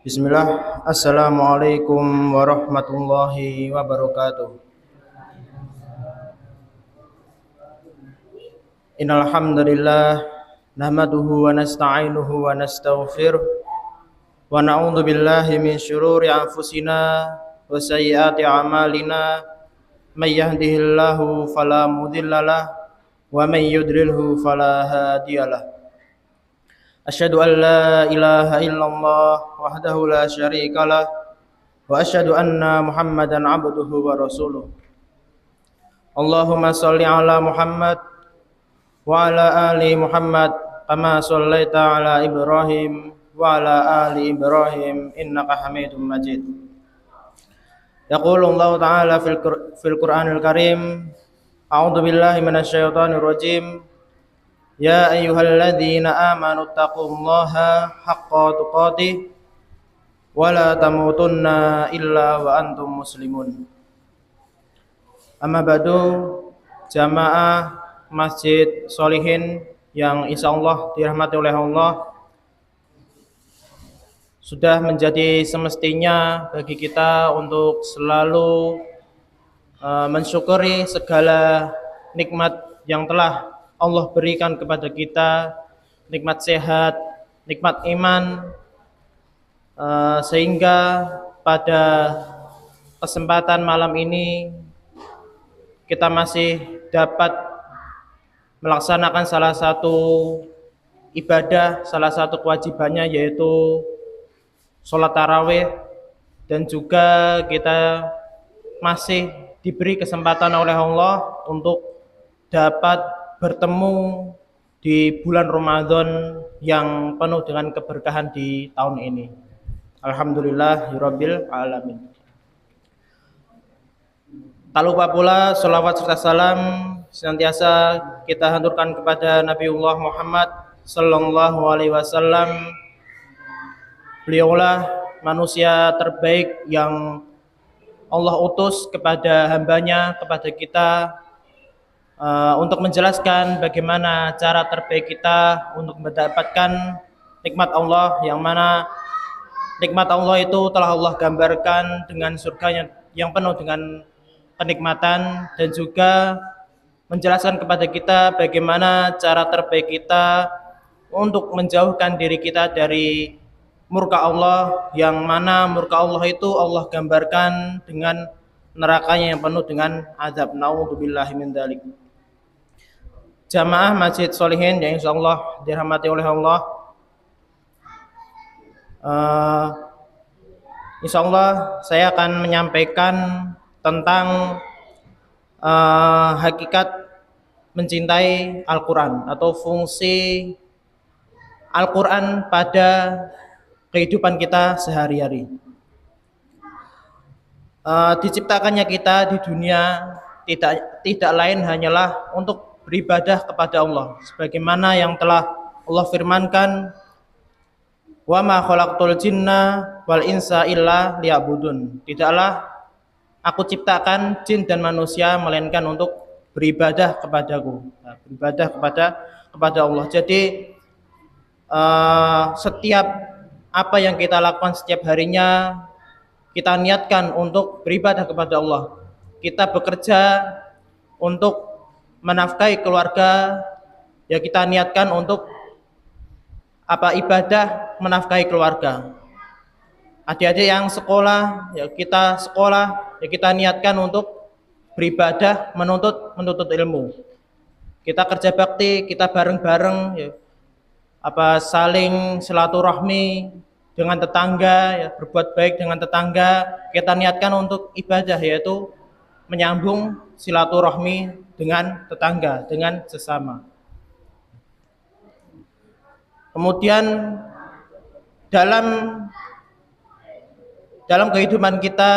Bismillah, Assalamualaikum warahmatullahi wabarakatuh. Innal hamdalillah nahmaduhu wa nasta'inuhu wa nastaghfiruh wa na'udzu billahi min syururi anfusina wa sayyiati a'malina may yahdihillahu fala mudhillalah wa may yudlilhu fala hadiyalah. Asyhadu an la ilaha illallah wahdahu la syarikalah wa asyhadu anna Muhammadan abduhu wa rasuluh. Allahumma shalli ala Muhammad wa ala ali Muhammad kama shallaita ala Ibrahim wa ala ali Ibrahim innaka Hamidum Majid. Yaqulu Allah Ta'ala fil Qur'anil Karim, a'udzu billahi minasyaitonir rajim. Ya ayyuhalladzina amanu taqullaha haqqa tuqatih wa la tamutunna illa wa antum muslimun. Amma ba'du, jamaah Masjid Sholihin yang insyaallah dirahmati oleh Allah, sudah menjadi semestinya bagi kita untuk selalu mensyukuri segala nikmat yang telah Allah berikan kepada kita, nikmat sehat, nikmat iman, sehingga pada kesempatan malam ini kita masih dapat melaksanakan salah satu ibadah, salah satu kewajibannya yaitu sholat tarawih, dan juga kita masih diberi kesempatan oleh Allah untuk dapat bertemu di bulan Ramadan yang penuh dengan keberkahan di tahun ini. Alhamdulillahirabbil alamin. Tak lupa pula sholawat serta salam senantiasa kita haturkan kepada Nabiullah Muhammad sallallahu alaihi wasallam. Beliaulah manusia terbaik yang Allah utus kepada hambanya, kepada kita, untuk menjelaskan bagaimana cara terbaik kita untuk mendapatkan nikmat Allah, yang mana nikmat Allah itu telah Allah gambarkan dengan surganya yang penuh dengan kenikmatan, dan juga menjelaskan kepada kita bagaimana cara terbaik kita untuk menjauhkan diri kita dari murka Allah, yang mana murka Allah itu Allah gambarkan dengan nerakanya yang penuh dengan azab. Na'udzubillahi min dzalik. Jamaah Masjid Sholihin yang insyaallah dirahmati oleh Allah, insyaallah saya akan menyampaikan tentang hakikat mencintai Al-Quran atau fungsi Al-Quran pada kehidupan kita sehari-hari. Diciptakannya kita di dunia tidak lain hanyalah untuk beribadah kepada Allah, sebagaimana yang telah Allah firmankan, wa ma khalaqtul jinna wal insa illa liya'budun. Tidaklah aku ciptakan jin dan manusia melainkan untuk beribadah kepadaku, beribadah kepada Allah. Jadi setiap apa yang kita lakukan setiap harinya kita niatkan untuk beribadah kepada Allah. Kita bekerja untuk menafkahi keluarga, ya kita niatkan untuk ibadah menafkahi keluarga. Adik-adik yang sekolah, ya kita sekolah, ya kita niatkan untuk beribadah menuntut ilmu. Kita kerja bakti, kita bareng-bareng, ya saling silaturahmi dengan tetangga, ya berbuat baik dengan tetangga. Kita niatkan untuk ibadah, yaitu menyambung silaturahmi dengan tetangga, dengan sesama. Kemudian dalam kehidupan kita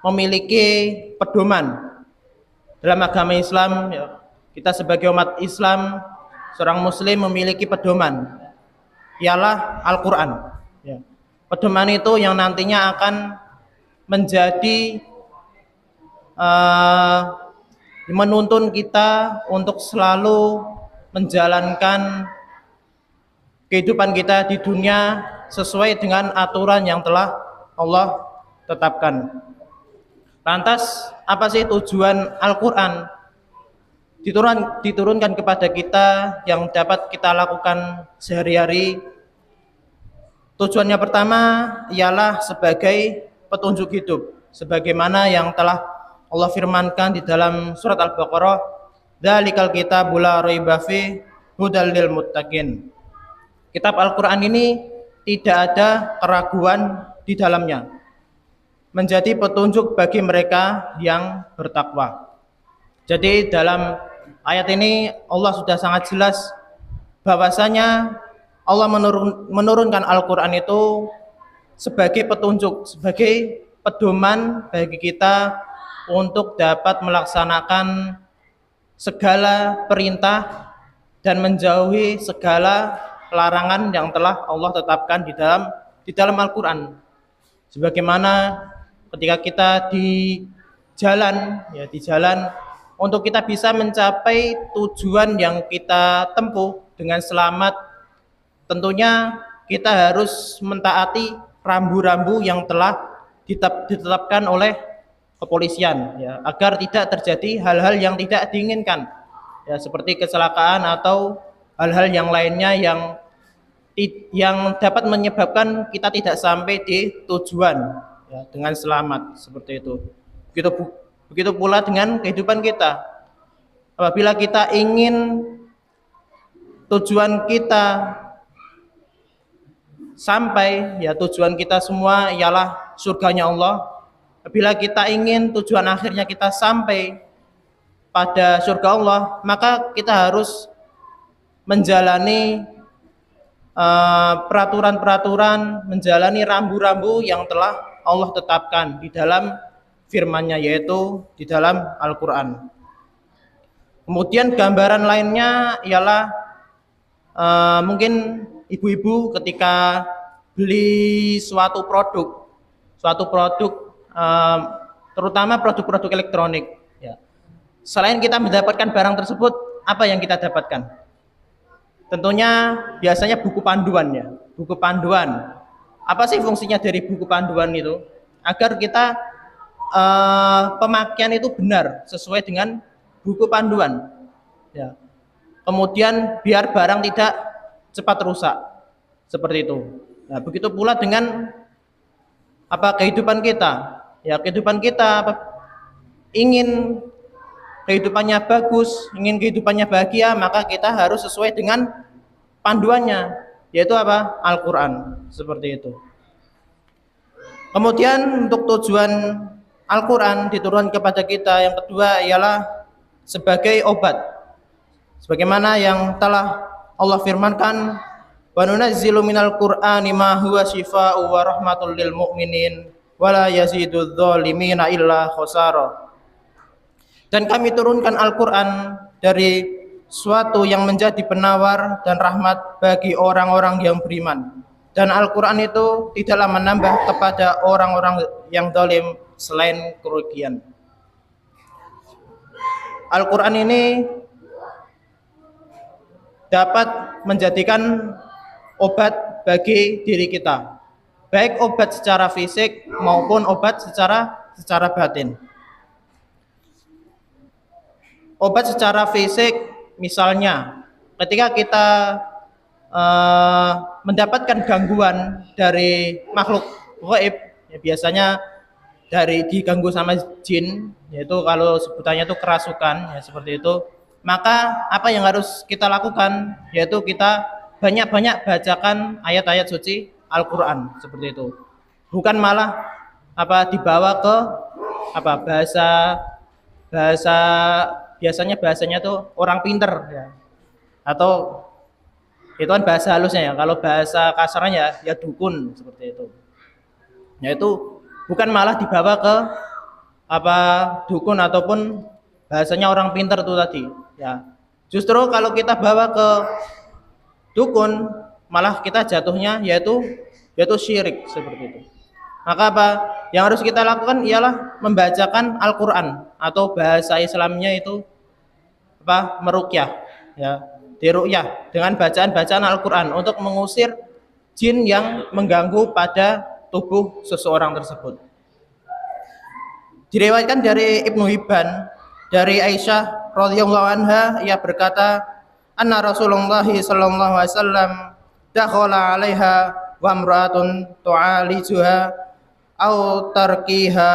memiliki pedoman dalam agama Islam, ya. Kita sebagai umat Islam, seorang muslim memiliki pedoman, ialah Al-Quran, ya. Pedoman itu yang nantinya akan menjadi menuntun kita untuk selalu menjalankan kehidupan kita di dunia sesuai dengan aturan yang telah Allah tetapkan. Lantas apa sih tujuan Al-Quran diturunkan kepada kita yang dapat kita lakukan sehari-hari? Tujuannya pertama ialah sebagai petunjuk hidup, sebagaimana yang telah Allah firmankan di dalam surat Al-Baqarah, "Dzalikal kitabu la raiba fihi hudal lil muttaqin." Kitab Al-Quran ini tidak ada keraguan di dalamnya, menjadi petunjuk bagi mereka yang bertakwa. Jadi dalam ayat ini Allah sudah sangat jelas bahwasanya Allah menurunkan Al-Quran itu sebagai petunjuk, sebagai pedoman bagi kita untuk dapat melaksanakan segala perintah dan menjauhi segala larangan yang telah Allah tetapkan di dalam Al-Quran. Sebagaimana ketika kita di jalan untuk kita bisa mencapai tujuan yang kita tempuh dengan selamat, tentunya kita harus mentaati rambu-rambu yang telah ditetapkan oleh kepolisian, ya, agar tidak terjadi hal-hal yang tidak diinginkan, ya, seperti kecelakaan atau hal-hal yang lainnya yang dapat menyebabkan kita tidak sampai di tujuan, ya, dengan selamat, seperti itu. Begitu pula dengan kehidupan kita. Apabila kita ingin tujuan kita sampai, ya, tujuan kita semua ialah surganya Allah. Apabila kita ingin tujuan akhirnya kita sampai pada surga Allah, maka kita harus menjalani peraturan-peraturan, menjalani rambu-rambu yang telah Allah tetapkan di dalam firman-Nya, yaitu di dalam Al-Quran. Kemudian gambaran lainnya ialah mungkin ibu-ibu ketika beli suatu produk, terutama produk-produk elektronik, ya. Selain kita mendapatkan barang tersebut, apa yang kita dapatkan? Tentunya biasanya buku panduan, ya. Buku panduan. Apa sih fungsinya dari buku panduan itu? Agar kita pemakaian itu benar sesuai dengan buku panduan, ya. Kemudian biar barang tidak cepat rusak, seperti itu. Nah, begitu pula dengan kehidupan kita. Ya, kehidupan kita ingin kehidupannya bagus, ingin kehidupannya bahagia, maka kita harus sesuai dengan panduannya, yaitu Al-Quran, seperti itu. Kemudian untuk tujuan Al-Quran diturunkan kepada kita yang kedua ialah sebagai obat, sebagaimana yang telah Allah firmankan, "Wa nunazzilu minal Qur'ani ma huwa syifaa'un wa rahmatul lil mu'minin wa la yazidudz zalimina illa khasara." Dan kami turunkan Al-Quran dari suatu yang menjadi penawar dan rahmat bagi orang-orang yang beriman. Dan Al-Quran itu tidaklah menambah kepada orang-orang yang zalim selain kerugian. Al-Quran ini dapat menjadikan obat bagi diri kita, baik obat secara fisik maupun obat secara batin. Obat secara fisik, misalnya ketika kita mendapatkan gangguan dari makhluk gaib, ya, biasanya diganggu sama jin, yaitu kalau sebutannya itu kerasukan, ya, seperti itu. Maka apa yang harus kita lakukan, yaitu kita banyak-banyak bacakan ayat-ayat suci Al-Quran, seperti itu. Bukan malah dibawa ke bahasa biasanya bahasanya tuh orang pinter, ya, atau itu kan bahasa halusnya, ya. Kalau bahasa kasarnya ya dukun, seperti itu. Yaitu bukan malah dibawa ke dukun ataupun bahasanya orang pinter itu tadi, ya. Justru kalau kita bawa ke dukun, malah kita jatuhnya yaitu syirik, seperti itu. Maka yang harus kita lakukan ialah membacakan Al-Quran, atau bahasa Islamnya itu meruqyah, ya. diruqyah dengan bacaan-bacaan Al-Qur'an untuk mengusir jin yang mengganggu pada tubuh seseorang tersebut. Diriwayatkan dari Ibnu Hibban dari Aisyah radhiyallahu anha, ia berkata, anna Rasulullah sallallahu alaihi wasallam dakhala 'alaiha wa imra'atun tu'alijuha aw tarkiha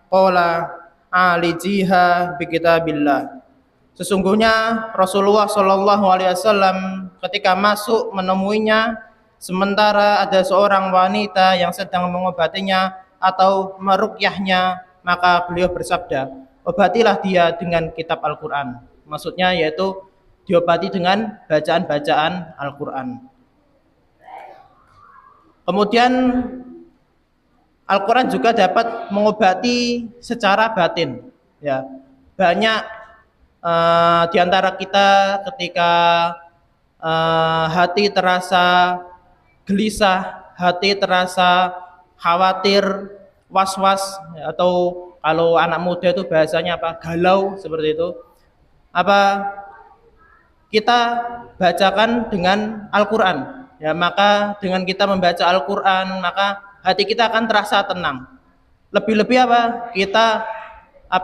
qala alijiha bi kitabillah. Sesungguhnya Rasulullah sallallahu alaihi wasallam ketika masuk menemuinya sementara ada seorang wanita yang sedang mengobatinya atau meruqyahnya, maka beliau bersabda, obatilah dia dengan kitab Al-Quran. Maksudnya yaitu diobati dengan bacaan-bacaan Al-Quran. Kemudian Al-Quran juga dapat mengobati secara batin. Ya, banyak di antara kita ketika hati terasa gelisah, hati terasa khawatir, was-was, atau kalau anak muda itu bahasanya apa? Galau, seperti itu. Apa kita bacakan dengan Al-Qur'an. Ya, maka dengan kita membaca Al-Qur'an, maka hati kita akan terasa tenang. Lebih-lebih apa? Kita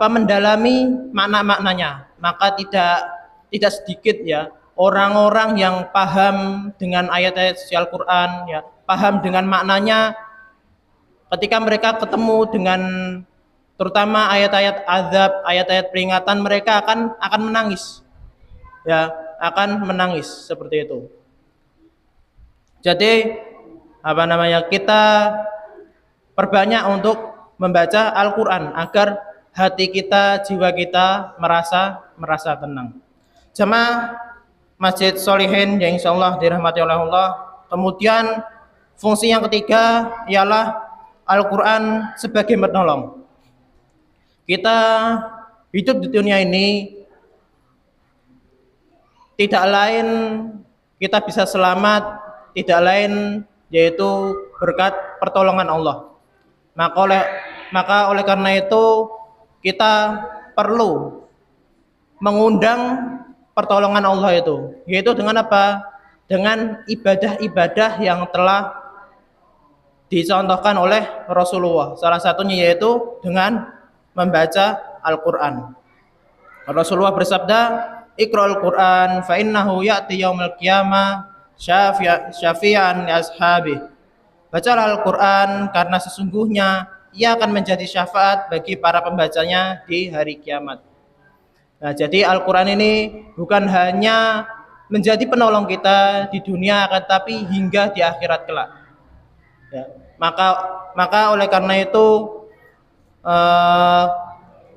mendalami makna-maknanya. Maka tidak sedikit ya orang-orang yang paham dengan ayat-ayat suci Al-Qur'an, ya, paham dengan maknanya, ketika mereka ketemu dengan terutama ayat-ayat azab, ayat-ayat peringatan, mereka akan menangis. Ya, akan menangis seperti itu. Jadi kita perbanyak untuk membaca Al-Qur'an agar hati kita, jiwa kita merasa tenang. Jamaah Masjid Sholihin yang insyaallah dirahmati oleh Allah. Kemudian fungsi yang ketiga ialah Al-Quran sebagai penolong. Kita hidup di dunia ini tidak lain kita bisa selamat, tidak lain yaitu berkat pertolongan Allah. Maka oleh karena itu kita perlu mengundang pertolongan Allah itu, yaitu dengan apa? Dengan ibadah-ibadah yang telah dicontohkan oleh Rasulullah. Salah satunya yaitu dengan membaca Al-Quran. Rasulullah bersabda, Iqra'ul Quran fa innahu ya'ti yaumil qiyamah syafi'an li ashabi. Bacalah Al-Quran karena sesungguhnya ia akan menjadi syafaat bagi para pembacanya di hari kiamat. Nah, jadi Al-Quran ini bukan hanya menjadi penolong kita di dunia, tetapi hingga di akhirat kelak. Ya, maka oleh karena itu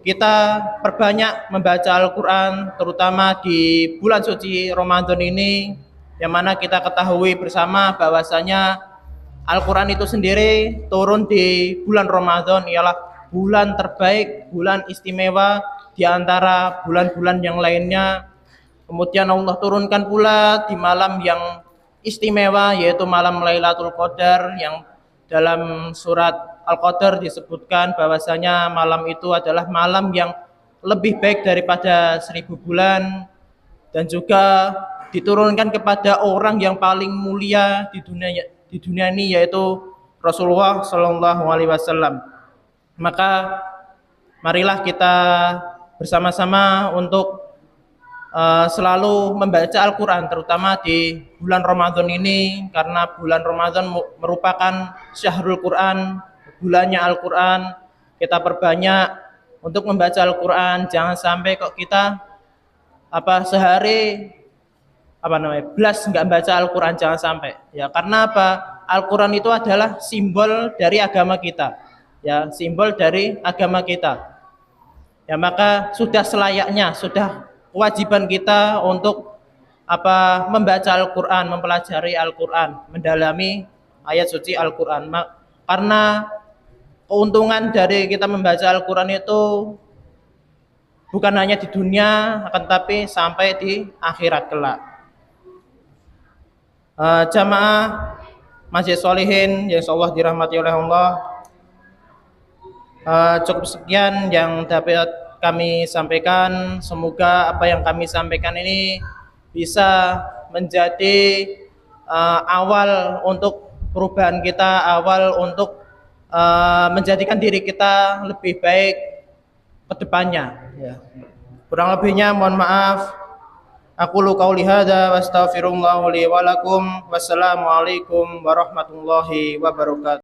kita perbanyak membaca Al-Quran, terutama di bulan suci Ramadan ini, yang mana kita ketahui bersama bahwasanya Al-Quran itu sendiri turun di bulan Ramadan ialah bulan terbaik, bulan istimewa di antara bulan-bulan yang lainnya. Kemudian Allah turunkan pula di malam yang istimewa, yaitu malam Lailatul Qadar, yang dalam surat Al-Qadar disebutkan bahwasanya malam itu adalah malam yang lebih baik daripada 1000 bulan, dan juga diturunkan kepada orang yang paling mulia di dunia ini, yaitu Rasulullah Shallallahu Alaihi Wasallam. Maka marilah kita bersama-sama untuk selalu membaca Al-Quran, terutama di bulan Ramadan ini, karena bulan Ramadan merupakan syahrul Quran, bulannya Al-Quran. Kita perbanyak untuk membaca Al-Quran. Jangan sampai kok kita sehari belas nggak baca Al-Quran, jangan sampai. Ya, karena apa? Al-Quran itu adalah simbol dari agama kita. Ya, simbol dari agama kita. Ya, maka sudah selayaknya, sudah kewajiban kita untuk membaca Al-Quran, mempelajari Al-Quran, mendalami ayat suci Al-Quran. Karena keuntungan dari kita membaca Al-Quran itu bukan hanya di dunia, akan tapi sampai di akhirat kelak. Jamaah Masjid Sholihin yang insyaallah dirahmati oleh Allah, cukup sekian yang dapat kami sampaikan. Semoga apa yang kami sampaikan ini bisa menjadi awal untuk perubahan kita, awal untuk menjadikan diri kita lebih baik ke depannya. Ya. Kurang lebihnya mohon maaf. Aqulu qauli hadza wa astaghfirullah li wa lakum. Wassalamualaikum warahmatullahi wabarakatuh.